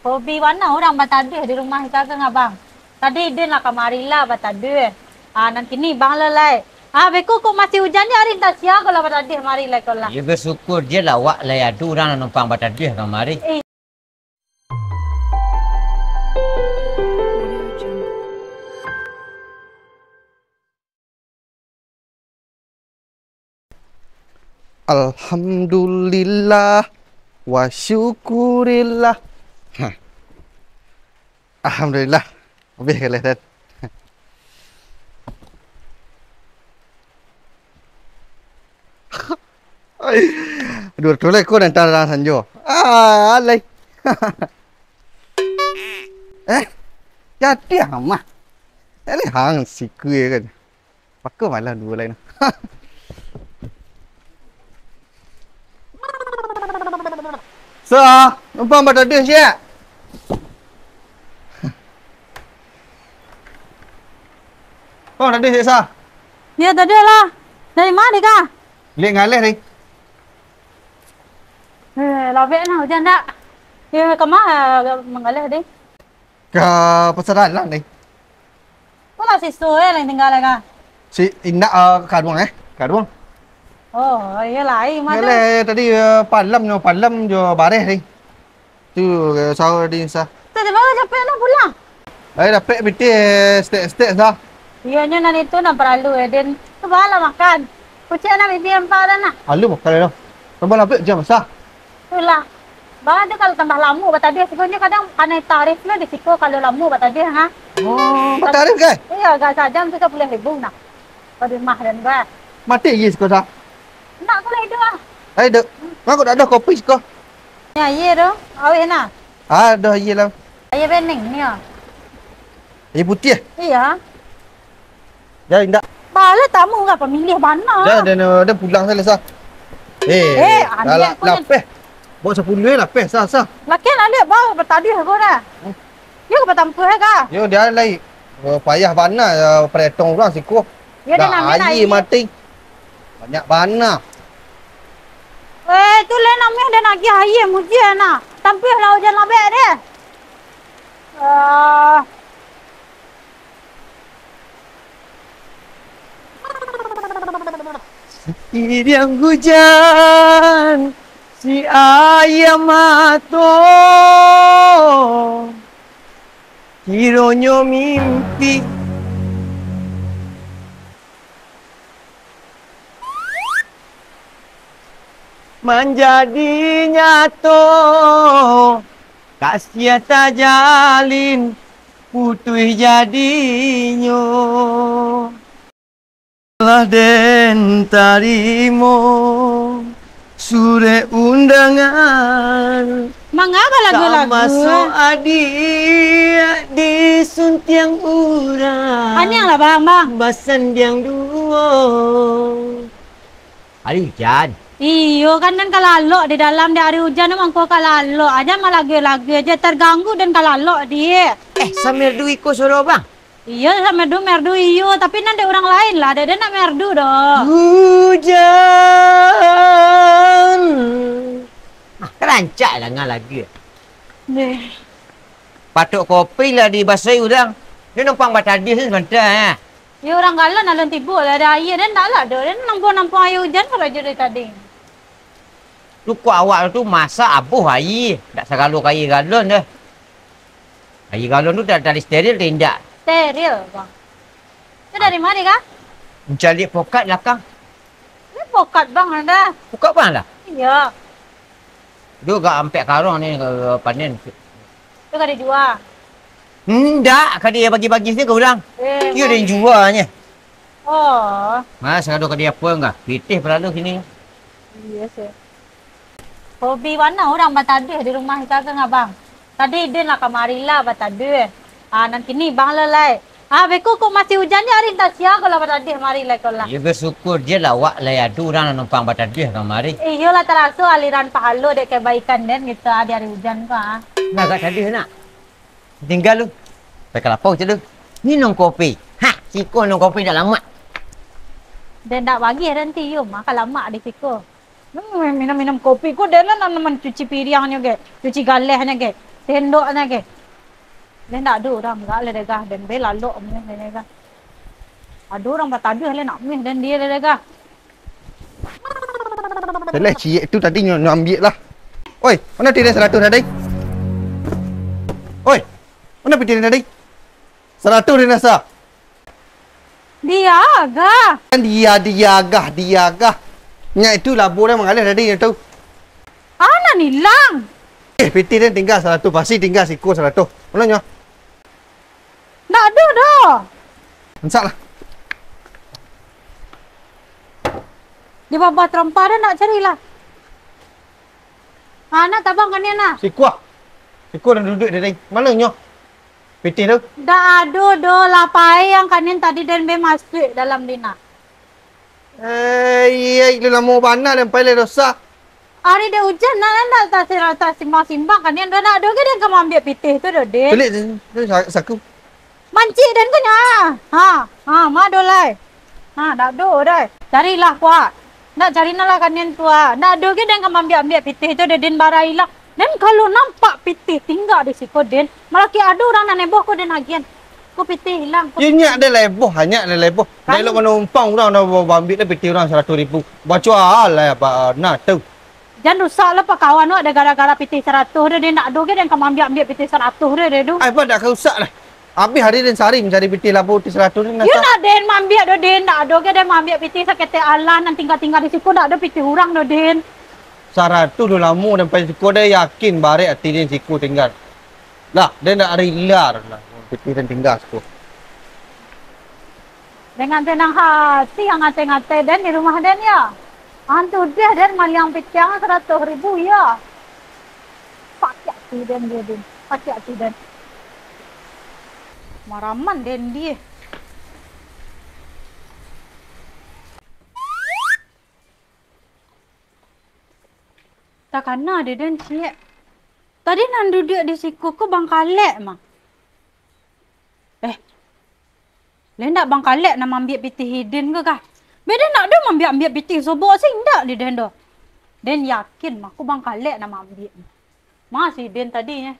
Hobi mana orang bataduh di rumah kita ke abang. Tadi dia nak kamari lah bataduh. Nanti ni bang lelai. Beku kok masih hujan ni hari tak siang kalau bataduh mari lah kau lah. Ya bersyukur je lah wak lah adu orang numpang bataduh kamari. Alhamdulillah wa syukurillah. Alhamdulillah. Habis ke lah, Dad? Aduh, tolak kau dan tarang sanjo. Alay. Jadi amah. Alay hang sikui kan. Pakai malah dua lain. Numpang bataduh siap. Oh, tadi siap sah. Ya tadi lah. Dari mana kah? Lihat ngalih ni. Labek lah hujan tak? Ya kemana mengalah deh? Ke pasaran lah ni. Kau lah si Su yang tinggal lagi. Si Indah Kaduang Kaduang. Oh, iya lah. Mana? Ngalih tadi palam jo baris ni. Tu sahur di sah. Tadi baru capek nak pulang. Dapat biti stek sah. Iyanya nan itu nak perlu dan tu bala makan. Kucing nak biti empat dah. Alu makan dah. Tambah lapik jam sah. Itulah. Bah dia kalau tambah lama batadi sikonya kadang kanai tarif lah di siko kalau lama batadi ha. Oh, tarif ke? Iya, gak sajam 30,000 nak. Pada mah dan gak. Mati ye siko sah. Nak kau lah itu ah. Dek. Aku dah ada kopi siko. Ya, iya doh. Awih na. Dah ye lah. Iya bening ni ah. Ye putih. Iya. Ya Indah. Bala tamu enggak pemilih mana? Dah pulang saya sah. Dah lapeh. Bawa 10 lapeh sah. Laki nak lihat bawa bertadi aku dah. Ya ke bertampu ka? Yo dia lai payah bana peretong orang siko. Ya dia nak air mati. Banyak bana. Tu le namanya dia nak pergi air mujian nak. Tampil lah hujan labek dia. Yang hujan si ayam mato kiranya mimpi menjadi nyato kasih tak jalin putus jadinya lah den tarimo sure undangan Mangapa lagu-lagu? masuk adik di suntiang urang Anyang lah bang. basan diang dua hari hujan. Iyo kan dan kalalok di dalam di hari hujan memang kau kalalok aja malah lagu-lagu aja terganggu dan kalalok dia. Samir duit ko suruh bang. Iya sama merdu iyo tapi nanti orang lain lah ada nak merdu doh. Hujan. Kerancak lah dengan lagu. Deh. Patuk kopi lah di basai udang. Dia numpang batadis sebentar. Ya orang galon alun tiba lah ada air dan tak lah doh. Dan nampung air hujan kalau aja dari tadi. Tu kau awak tu masak abuh air. Tak segaluk air galon dah. Air galon tu dari steril tindak. Steril bang. Itu dari mana kah? Mencari pokat belakang. Ini pokat bang ada. Pokat bang lah. Iya. Dia agak ampe karong ni panen. Itu kan dijual. Tak, kan dia bagi-bagi sini ke orang. Dia ada yang jualnya. Oh. Mas, kalau ke dia apa enggak? Pitih perlalu sini. Iya sih. Hobi mana orang bataduh di rumah kita ke abang. Tadi dia nak kamari lah bataduh. Nanti ni bang lelai. Beku kok masih hujan ni hari tak siang kalau bataduh mari lah kau lah. Ya bersyukur je lah wak lah adu orang numpang bataduh kamari. Iyalah terasa aliran pahala dek kebaikan dan gitu di hari hujan ka. Nak kat tadi nak. Tinggal lu. Pakai lapau je lu. Minum kopi. Siko minum kopi dah lama. Dan tak bagi nanti yuk makan lama di siko. Minum kopi ko dia lah nama cuci piringnya ke. Cuci galehnya ke. sendoknya ke. Dia tak ada orang enggak le dega dan be lalu ni dega. Ada orang batadu le nak mih dan dia le dega. Dah cik tu tadi nyo ambil lah. Oi, mana tirai 100 tadi? Oi, mana piti tadi? 100 dia nasa. Dia agak. Kan dia agah. Nya itu labur dia mengalir tadi tu. Ana nilang. Piti dia tinggal 100, pasti tinggal siku 100. Mana nyo? Tak ada dah. Ensak lah. Di bawah terempah dah nak carilah. Ana tabang kan ni ana. Siku ah. Siku dah duduk tadi. Mana nyo? Piti tu. Dah ada dah lapai yang kanin tadi dan be masuk dalam dina. Lu lama banal yang paling dosa. Hari dia hujan nak tak simbang-simbang kan yang dah nak ada ke dia kamu ambil pitih tu dah dia. Pelik tu saku. Mancik dan kau nya. Ma dolai. Dak do dah. Carilah kuat. Nak cari lah kanin tua. Nak ada ke dan kamu ambil pitih tu dah den barai lah. Dan kalau nampak pitih tinggal di situ den, malah ki ada orang nak neboh ko den agian. Ko pitih hilang. Dia nyak ada leboh, hanya ada leboh. Dah elok mana umpang orang dah ambil dah pitih orang 100,000. Baca lah apa nak tu. Jangan rusaklah pak kawan tu ada gara-gara pitih 100 dia nak ada ke dan kamu ambil pitih 100 dia tu. Ai apa dak kau rusak lah. Habis hari dan sehari mencari pitih labu 100 ni You nak den ambil do den nak ada ke dan ambil pitih sakete Allah nan tinggal-tinggal di situ nak ada pitih orang do den. 100 tu lama sampai siku dia yakin barek hati dia siku tinggal. Lah, dia nak rela lah. Pitih dan tinggal siku. Dengan tenang hati yang ngate-ngate den di rumah den ya. Antu dia den maliang pitih 100,000 ya. Pakai hati den dia den. Pakai hati den. Maraman den dia. Tak kena dia dan cik. Tadi nan duduk di siku ko bang kalek mah. Lain tak bang kalek nak ambil pitih hidin ke kah? Beda nak dia ambil pitih sobok sing dak di den do. Den yakin mah ko bang kalek nak ambil. Masih den tadi nya.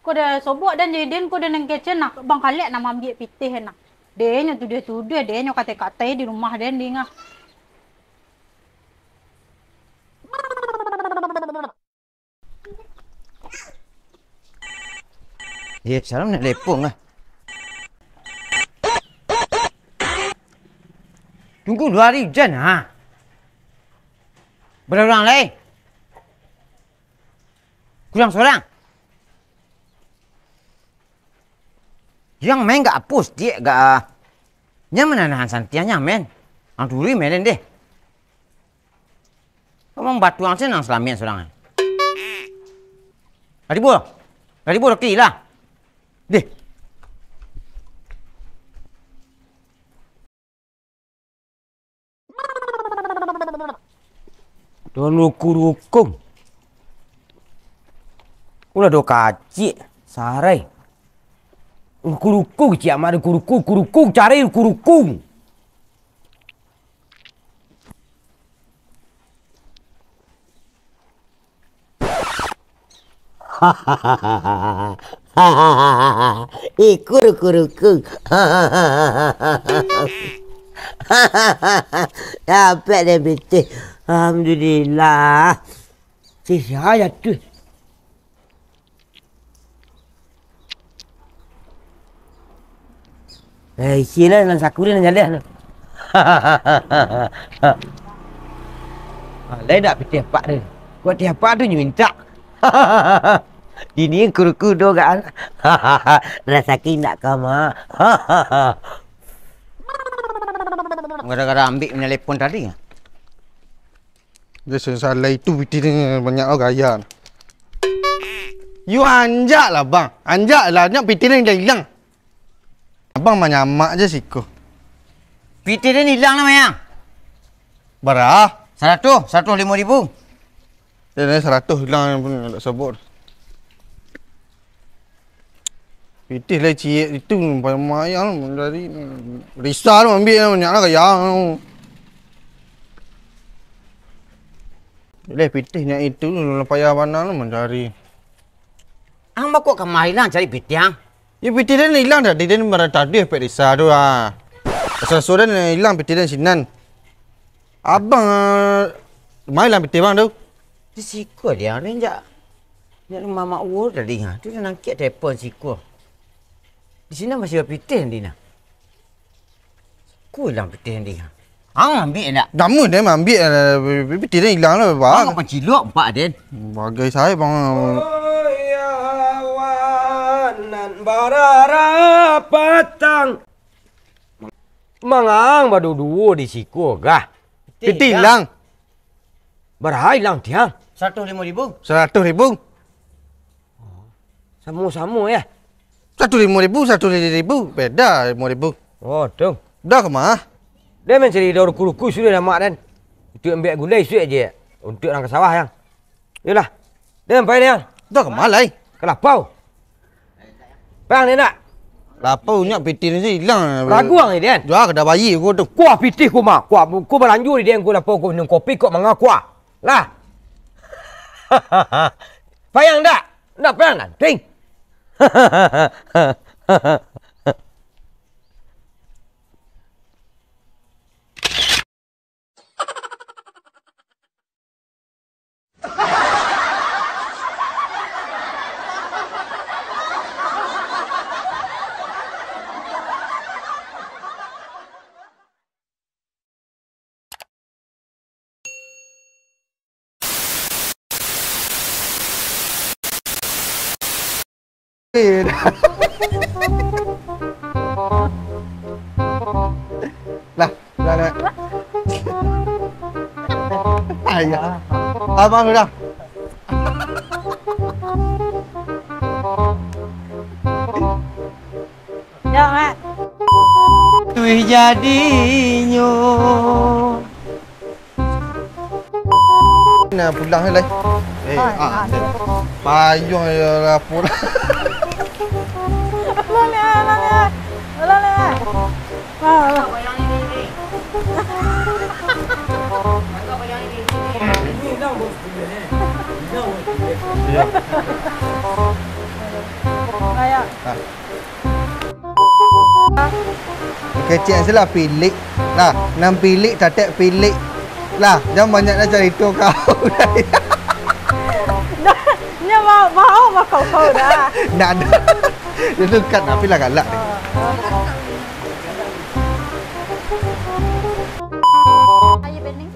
Ko dah sobok dan hidin ko dah nang kitchen nak bang kalek nak ambil pitih nak. Dia nya tu dia nya kata-kata di rumah den di ngah. Ya, sekarang nak lepung lah. Tunggu 2 hari hujan ha. Berapa orang lain? Kurang seorang. Yang main gak hapus dia gak. Yang mana nahan santianya men. Anturi men deh. Kamu batuan senang selamian seorang. Tadi boleh roti lah. Deh. Don ruku-rukung. Ulah do kacik sarai. Ruku-rukung cik amat ruku-rukung cari ruku-rukung. Kuru-kuru-kung. Dapat dah betul. Alhamdulillah. Siapa tu? Sila nan sakuri nan jalan. Lain tak pitih pak dia. Kuat dia pak tu minta. Ini kuru-kuru do kan. Rasaki nak kama. Gara-gara ambil menelpon tadi. Dia salah itu pitih dia banyak orang gaya. You anjak lah bang. Anjak lah. Nyak pitih dia hilang. Abang menyamak je siku. Pitih dia hilang namanya. Berah? 105,000. Dia 100 hilang pun tak sebut. Pitih lah cik itu mayang dari risau tu ambil banyak lah gaya. Boleh pitihnya itu payah mana tu mencari. Hang mau kok kemari lah cari bitiang. Ya piti dia hilang dah. Dia marah tadi pek desa tu ah. Asal sore hilang piti dia sinan. Abang mai lah piti bang tu. Di siku dia ni jak. Nak rumah mak ur tadi ha. Tu dah nangkit telefon siku. Di sini masih ada piti ni nah. Ku hilang piti ni ha. Hang ambil nak. Nama dia ambil piti dia hilang lah bang. Hang pancilok empat den. Bagai saya bang. Nan barara patang mangang badudu di siku gah Piti hilang. berhai lang tiang 105,000. 100,000. samu ya 105,000, 105,000. Beda 5,000. oh tung Dah ke mah? dia mencari daur kuluku sudah nama dan untuk ambil gulai sudah je untuk orang ke sawah yang yalah dia sampai dia Dah ke mah lai? kelapau bang ni nak Lapau nyak piti ni hilang. ragu ang ni dia Jual kedai bayi aku tu. kuah pitih ku mah kuah ku berlanjur dia ku lapau ku minum kopi kok mangga kuah lah payang dak ndak payang nak ting Lah, dah. Ayah. Abang sudah. Ya, Mak. Tuih jadinya. Nak pulang ni lai. Payung lapor. Kecil salah pilih. Lah, 6 pilih tatek pilih. Lah, jangan banyak nak cari tu kau. Nya mau kau dah. Nak ada. Dia dekat nak pilih galak ni. Ayo bening.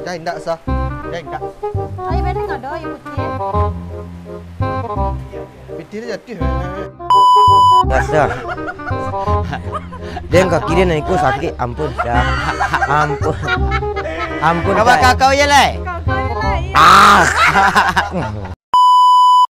Jangan tak sah. Jangan tak. Ayo bening ada ayo putih. Piti dia jatuh. dasar dia kaki dia nak ikut sakit ampun dah ampun Kau bakal kau je lai. Kau ya lah. ah